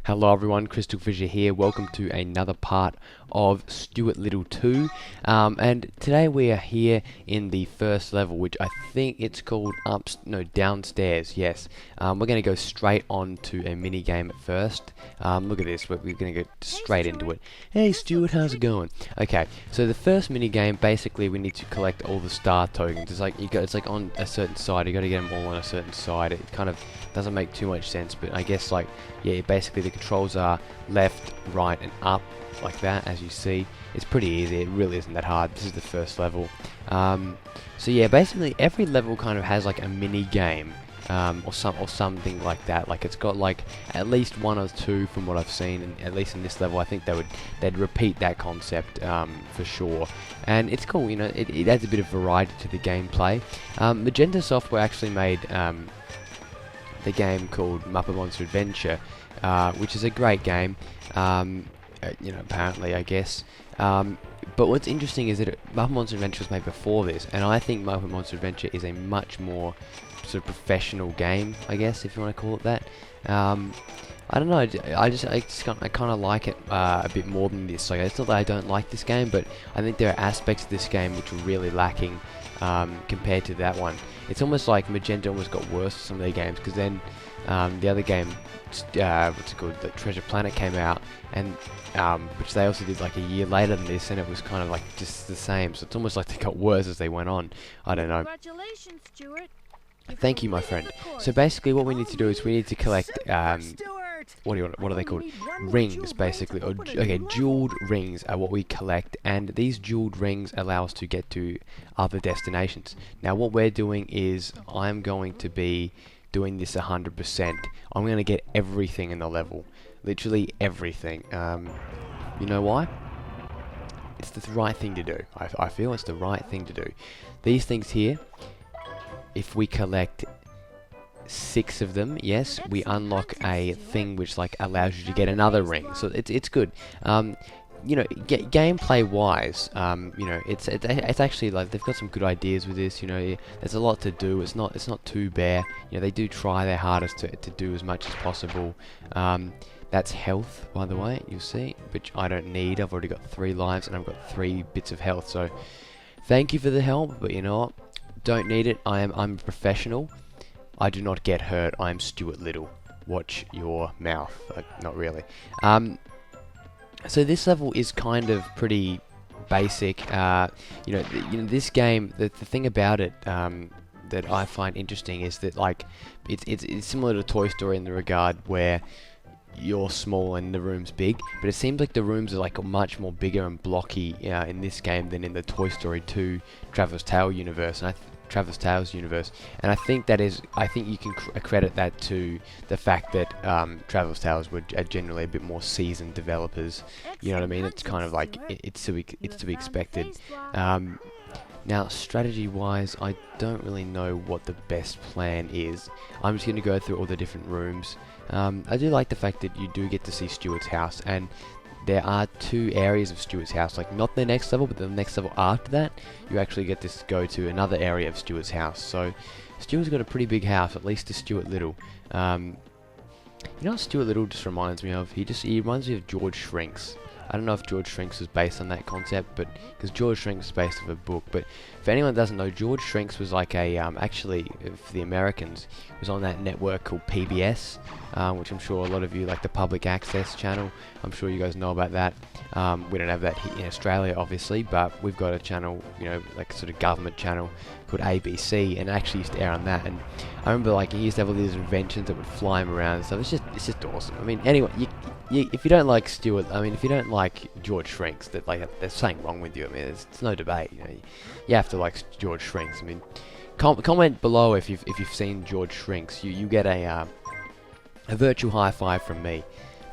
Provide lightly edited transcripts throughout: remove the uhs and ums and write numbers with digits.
Hello everyone, CrystalFissure here. Welcome to another part of Stuart Little 2. And today we are here in the first level, which I think it's called downstairs. Yes. We're going to go straight on to a mini game at first. Look at this. We're going to go straight into it. Hey Stuart, how's it going? Okay. So the first mini game, basically, we need to collect all the star tokens. It's like on a certain side. You got to get them all on a certain side. It kind of doesn't make too much sense, but I guess basically the controls are left, right, and up like that. As you see, it's pretty easy. It really isn't that hard. This is the first level. So yeah, basically every level kind of has like a mini game, or something like that. Like it's got like at least one or two from what I've seen, and at least in this level, I think they'd repeat that concept for sure. And it's cool, it adds a bit of variety to the gameplay. Magenta Software actually made the game called Muppet Monster Adventure, which is a great game, apparently, I guess. But what's interesting is that Muppet Monster Adventure was made before this, and I think Muppet Monster Adventure is a much more sort of professional game, I guess, if you want to call it that. I don't know, I kind of like it a bit more than this. Like, it's not that I don't like this game, but I think there are aspects of this game which are really lacking compared to that one. It's almost like Magenta almost got worse for some of their games, because then the other game, what's it called, the Treasure Planet came out, and which they also did like a year later than this, and it was kind of like just the same. So it's almost like they got worse as they went on. I don't know. Congratulations, Stuart. Thank you, my friend. So basically, what we need to do is we need to collect what are they called? Rings, basically. Jeweled rings are what we collect, and these jeweled rings allow us to get to other destinations. Now, what we're doing is I'm going to be doing this 100%. I'm going to get everything in the level, literally everything. You know why? It's the right thing to do. I feel it's the right thing to do. These things here, if we collect 6 of them, yes, we unlock a thing which like allows you to get another ring. So it's good. Gameplay wise, it's actually like they've got some good ideas with this. There's a lot to do. It's not too bare. They do try their hardest to do as much as possible. That's health, by the way, you'll see, which I don't need. I've already got 3 lives and I've got 3 bits of health. So thank you for the help, but you know what? Don't need it. I'm a professional. I do not get hurt. I'm Stuart Little. Watch your mouth. Not really. So this level is kind of pretty basic. This game. The thing about it that I find interesting is that like it's similar to Toy Story in the regard where you're small and the room's big, but it seems like the rooms are like much more bigger and blocky in this game than in the Toy Story 2 Traveller's Tales universe. And I think you can credit that to the fact that Traveller's Tales are generally a bit more seasoned developers. You know what I mean? It's kind of like it's to be expected. Now, strategy-wise, I don't really know what the best plan is. I'm just going to go through all the different rooms. I do like the fact that you do get to see Stuart's house, and there are 2 areas of Stuart's house, like not the next level, but the next level after that, you actually get to go to another area of Stuart's house. So Stuart's got a pretty big house, at least to Stuart Little. You know what Stuart Little just reminds me of? He reminds me of George Shrinks. I don't know if George Shrinks was based on that concept, but because George Shrinks is based off a book. But if anyone doesn't know, George Shrinks was like a actually for the Americans, was on that network called PBS, which I'm sure a lot of you, like the public access channel, I'm sure you guys know about that. We don't have that here in Australia, obviously, but we've got a channel, like sort of government channel called ABC, and it actually used to air on that. And I remember like he used to have all these inventions that would fly him around and stuff. It's just awesome. I mean, anyway, if you don't like Stuart, if you don't like George Shrinks, that like there's something wrong with you. I mean, it's no debate. You have to like George Shrinks. I mean, comment below if you've seen George Shrinks. You get a virtual high five from me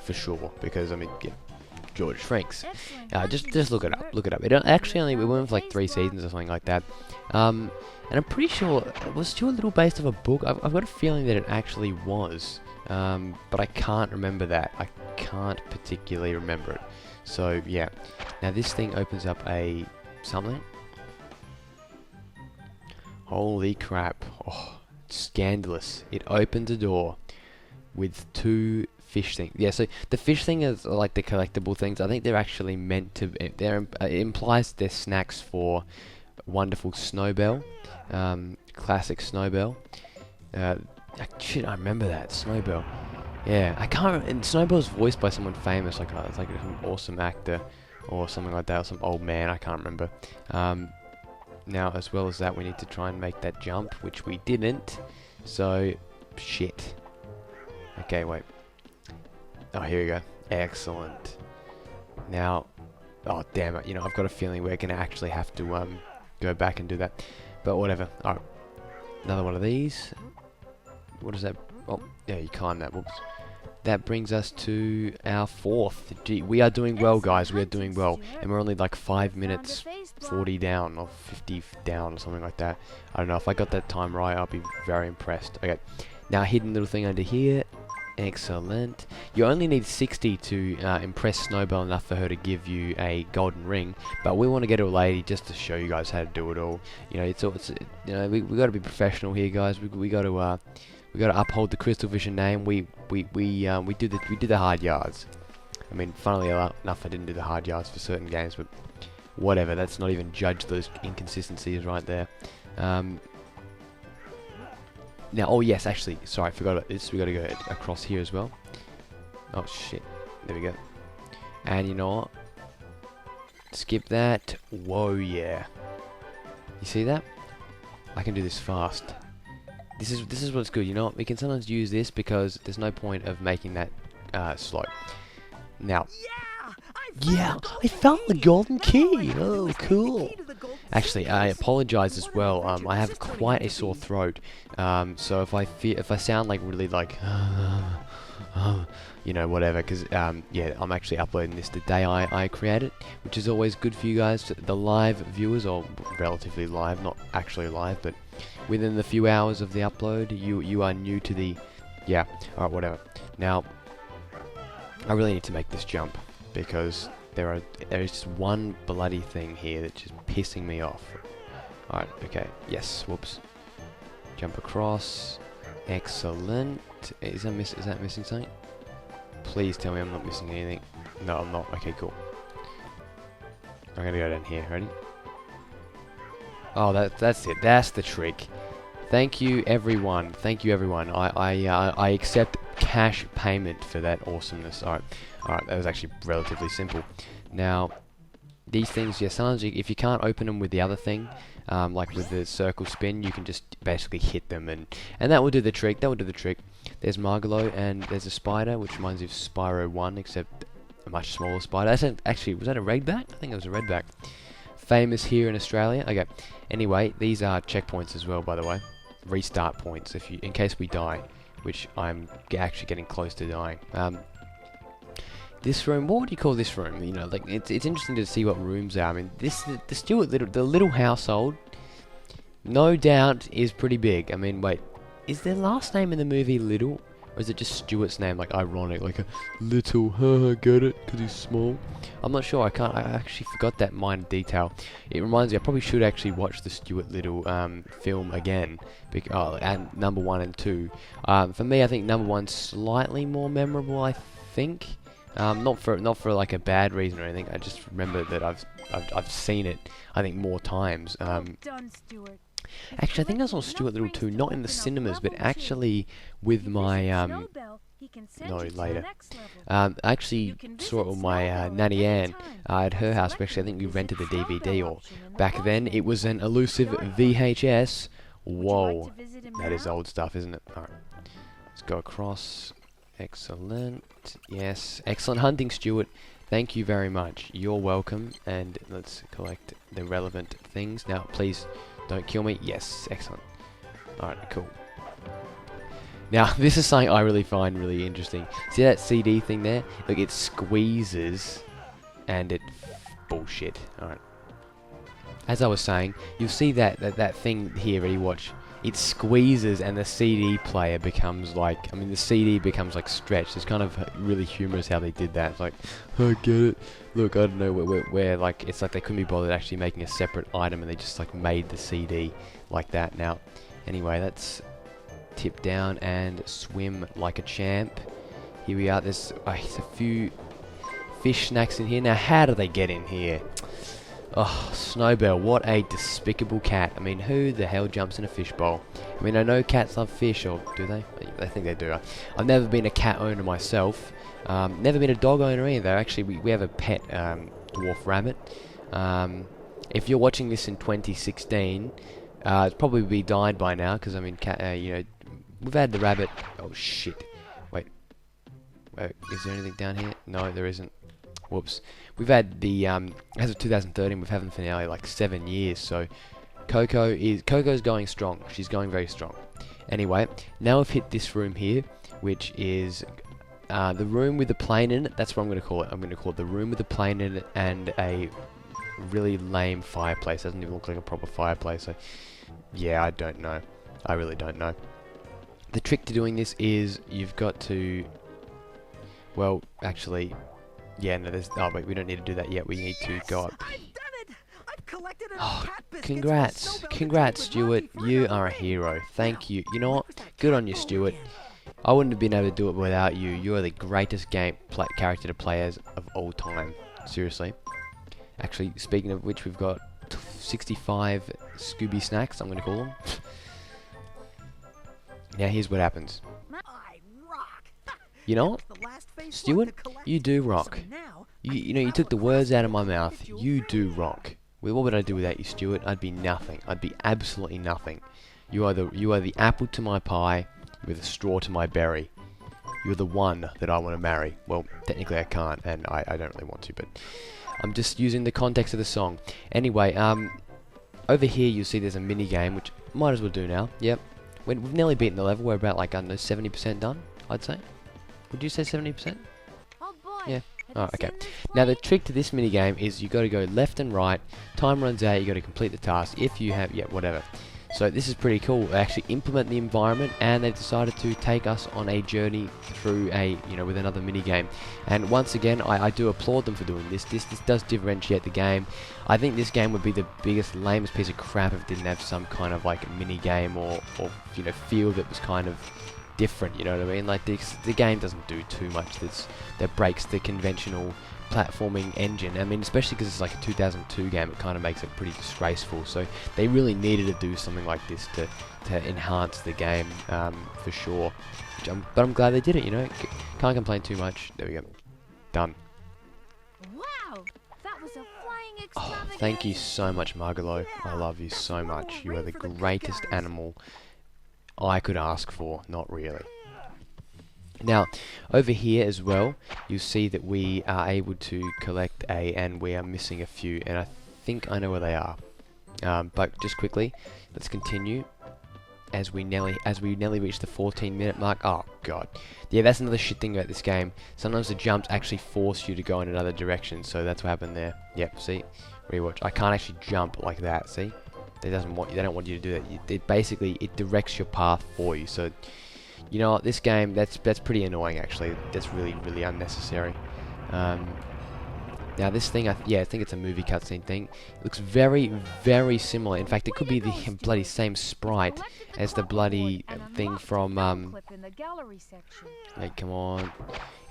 for sure, because I mean, George Shrinks. Just look it up. It actually only went for like 3 seasons or something like that. And I'm pretty sure was Stuart Little based off a book. I've got a feeling that it actually was. But I can't remember that. I can't particularly remember it. So yeah. Now this thing opens up a something. Holy crap. Oh, scandalous. It opens a door with 2 fish thing. Yeah, so the fish thing is like the collectible things. I think they're actually meant to. It implies they're snacks for wonderful Snowbell, classic Snowbell. Shit, I remember that Snowbell. Yeah, I can't. And Snowbell's voiced by someone famous, like it's like an awesome actor or something like that, or some old man. I can't remember. Now, as well as that, we need to try and make that jump, which we didn't. So, shit. Okay, wait. Oh, here we go. Excellent. Now, oh damn it! You know, I've got a feeling we're gonna actually have to go back and do that. But whatever. All right. Another one of these. What is that? Oh, yeah, you climb that. Whoops. That brings us to our 4th. Gee, we are doing well, guys. We are doing well. And we're only like 5 minutes 40 down, or 50 down, or something like that. I don't know. If I got that time right, I'll be very impressed. Okay. Now, hidden little thing under here. Excellent. You only need 60 to impress Snowbell enough for her to give you a golden ring. But we want to get to a lady just to show you guys how to do it all. You know, you know, we got to be professional here, guys. We got to uphold the CrystalFissure name. We do the hard yards. I mean, funnily enough, I didn't do the hard yards for certain games, but whatever. Let's not even judge those inconsistencies right there. Now, oh yes, actually, sorry, I forgot about this. We got to go across here as well. Oh shit, there we go. And you know what? Skip that. Whoa, yeah. You see that? I can do this fast. This is what's good. You know what? We can sometimes use this because there's no point of making that slow. Now. Yeah, I found the golden key. Oh, cool. Actually, I apologize as well. I have quite a sore throat. So if I sound like really like, you know, whatever, because yeah, I'm actually uploading this the day I create it, which is always good for you guys, the live viewers, or relatively live, not actually live, but within the few hours of the upload, you are new to the, yeah, alright, whatever. Now, I really need to make this jump, because there is just one bloody thing here that's just pissing me off. Alright, okay, yes, whoops. Jump across. Excellent. Is that missing something? Please tell me I'm not missing anything. No, I'm not. Okay, cool. I'm gonna go down here. Ready? Oh, that's it. That's the trick. Thank you, everyone. Thank you, everyone. I accept cash payment for that awesomeness. Alright, that was actually relatively simple. Now, these things, yeah, sometimes if you can't open them with the other thing, like with the circle spin, you can just basically hit them, and that will do the trick. That will do the trick. There's Margalo, and there's a spider, which reminds me of Spyro 1, except a much smaller spider. Actually, was that a redback? I think it was a redback. Famous here in Australia. Okay. Anyway, these are checkpoints as well, by the way. Restart points in case we die, which I'm actually getting close to dying. This room, what would you call this room? You know, like it's interesting to see what rooms are. I mean, the Stuart Little, the Little household, no doubt is pretty big. I mean, wait, is their last name in the movie Little, or is it just Stuart's name, like ironic, like a Little? Get it? Because he's small. I'm not sure. I actually forgot that minor detail. It reminds me. I probably should actually watch the Stuart Little film again. And number 1 and 2. For me, I think number 1's slightly more memorable. I think. Not for like a bad reason or anything. I just remember that I've seen it, I think, more times. Actually, I think I saw Stuart Little 2, not in the cinemas, but actually with my no, later. I actually saw it with my Nanny Ann at her house. Actually, I think we rented the DVD, or back then it was an elusive VHS. Whoa, that is old stuff, isn't it? Alright, let's go across. Excellent. Yes. Excellent hunting, Stuart. Thank you very much. You're welcome. And let's collect the relevant things. Now, please don't kill me. Yes. Excellent. Alright, cool. Now, this is something I really find really interesting. See that CD thing there? Look, it squeezes and it... bullshit. Alright. As I was saying, you'll see that thing here, ready, watch. It squeezes and the CD player becomes like, I mean, the CD becomes like stretched. It's kind of really humorous how they did that. It's like, I get it. Look, I don't know where like, it's like they couldn't be bothered actually making a separate item, and they just like made the CD like that. Now, anyway, let's tip down and swim like a champ. Here we are. There's a few fish snacks in here. Now, how do they get in here? Oh, Snowbell, what a despicable cat. I mean, who the hell jumps in a fishbowl? I mean, I know cats love fish, or do they? I think they do. I've never been a cat owner myself. Never been a dog owner either. Actually, we have a pet dwarf rabbit. If you're watching this in 2016, it's probably died by now, because, I mean, you know, we've had the rabbit... Oh, shit. Wait, is there anything down here? No, there isn't. Whoops. We've had the, as of 2013, we've had the finale like 7 years, so Coco's going strong. She's going very strong. Anyway, now we've hit this room here, which is the room with the plane in it. That's what I'm going to call it. I'm going to call it the room with the plane in it and a really lame fireplace. Doesn't even look like a proper fireplace, so yeah, I don't know. I really don't know. The trick to doing this is you've got to, well, actually... Yeah, no, there's... Oh, wait, we don't need to do that yet. We need to go up. Oh, congrats, Stuart. You are a hero. Thank you. You know what? Good on you, Stuart. I wouldn't have been able to do it without you. You are the greatest character to play as of all time. Seriously. Actually, speaking of which, we've got 65 Scooby snacks, I'm going to call them. Now, here's what happens. You know what? Stuart, you do rock. You know, you took the words out of my mouth. You do rock. Well, what would I do without you, Stuart? I'd be nothing. I'd be absolutely nothing. You are the apple to my pie, with a straw to my berry. You're the one that I want to marry. Well, technically I can't, and I don't really want to, but I'm just using the context of the song. Anyway, over here you'll see there's a mini game, which might as well do now. Yep. We've nearly beaten the level. We're about like, I don't know, 70% done, I'd say. Would you say 70%? Oh boy. Yeah. Oh, okay. Now the trick to this mini game is you got to go left and right. Time runs out. You got to complete the task. If you have, yeah, whatever. So this is pretty cool. They actually implement the environment, and they've decided to take us on a journey through with another mini game. And once again, I do applaud them for doing this. This does differentiate the game. I think this game would be the biggest, lamest piece of crap if it didn't have some kind of like mini game or feel that was kind of different, you know what I mean? Like the game doesn't do too much that breaks the conventional platforming engine. I mean, especially because it's like a 2002 game, it kind of makes it pretty disgraceful. So they really needed to do something like this to enhance the game for sure. But I'm glad they did it. You know, can't complain too much. There we go, done. Wow, that was a flying extravaganza. Oh, thank you so much, Margalo. I love you so much. You are the greatest animal I could ask for. Not really. Now, over here as well, you'll see that we are able to collect and we are missing a few, and I think I know where they are. But just quickly, let's continue as we nearly reach the 14-minute mark. Oh god, yeah, that's another shit thing about this game. Sometimes the jumps actually force you to go in another direction, so that's what happened there. Yep, see, rewatch. I can't actually jump like that. See. They don't want you to do that. It directs your path for you. So, you know, this game that's pretty annoying actually. That's really unnecessary. Now this thing, I think it's a movie cutscene thing. It looks very similar. In fact, it could be the bloody same sprite as the bloody thing from Hey, come on.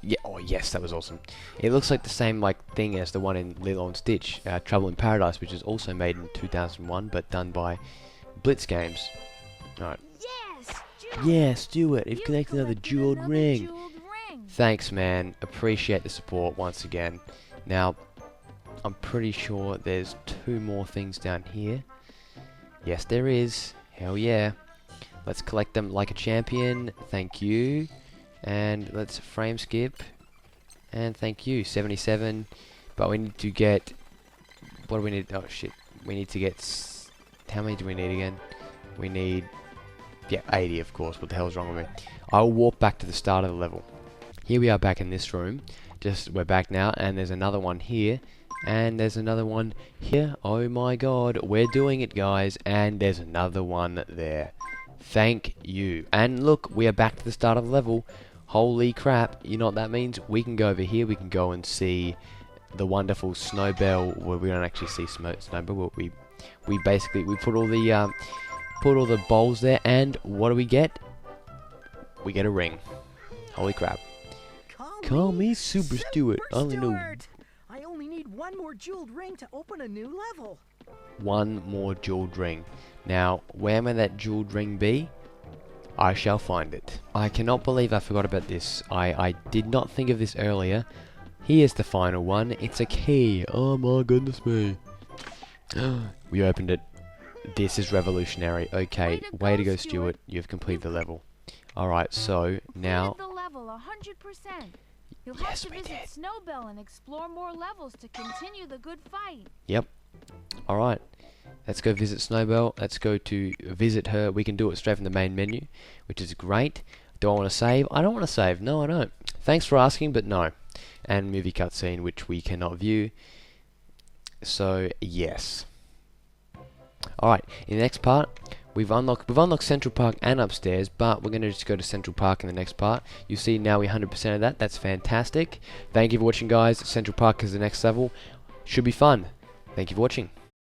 Yeah, oh yes, that was awesome. It looks like the same thing as the one in Lilo and Stitch, Trouble in Paradise, which is also made in 2001, but done by Blitz Games. Alright. Yeah, Stuart, you've collected another jeweled ring. Thanks, man. Appreciate the support once again. Now, I'm pretty sure there's 2 more things down here. Yes, there is. Hell yeah. Let's collect them like a champion. Thank you. And let's frame skip. And thank you. 77. But we need to get... What do we need? Oh, shit. We need to get... How many do we need again? We need... Yeah, 80, of course. What the hell is wrong with me? I'll walk back to the start of the level. Here we are back in this room. We're back now. And there's another one here. And there's another one here. Oh my god. We're doing it, guys. And there's another one there. Thank you. And look, we are back to the start of the level. Holy crap. You know what that means? We can go over here. We can go and see the wonderful Snowbell. Well, we don't actually see Snowbell. But we basically put all the bowls there. And what do we get? We get a ring. Holy crap. Call me Super Stuart. I only know Stuart! I only need one more jeweled ring to open a new level. one more jeweled ring. Now, where may that jeweled ring be? I shall find it. I cannot believe I forgot about this. I did not think of this earlier. Here's the final one. It's a key. Oh my goodness me. We opened it. This is revolutionary. Okay, way to go, Stuart. You've completed the level. Alright, so now... the level 100%. You'll Yes, have to we visit did. Snowbell and explore more levels to continue the good fight. Yep. Alright. Let's go visit Snowbell. Let's go to visit her. We can do it straight from the main menu, which is great. Do I want to save? I don't want to save. No, I don't. Thanks for asking, but no. And movie cutscene, which we cannot view. So, yes. Alright, in the next part, we've unlocked Central Park and upstairs, but we're going to just go to Central Park in the next part. You see now we 100% of that. That's fantastic. Thank you for watching, guys. Central Park is the next level. Should be fun. Thank you for watching.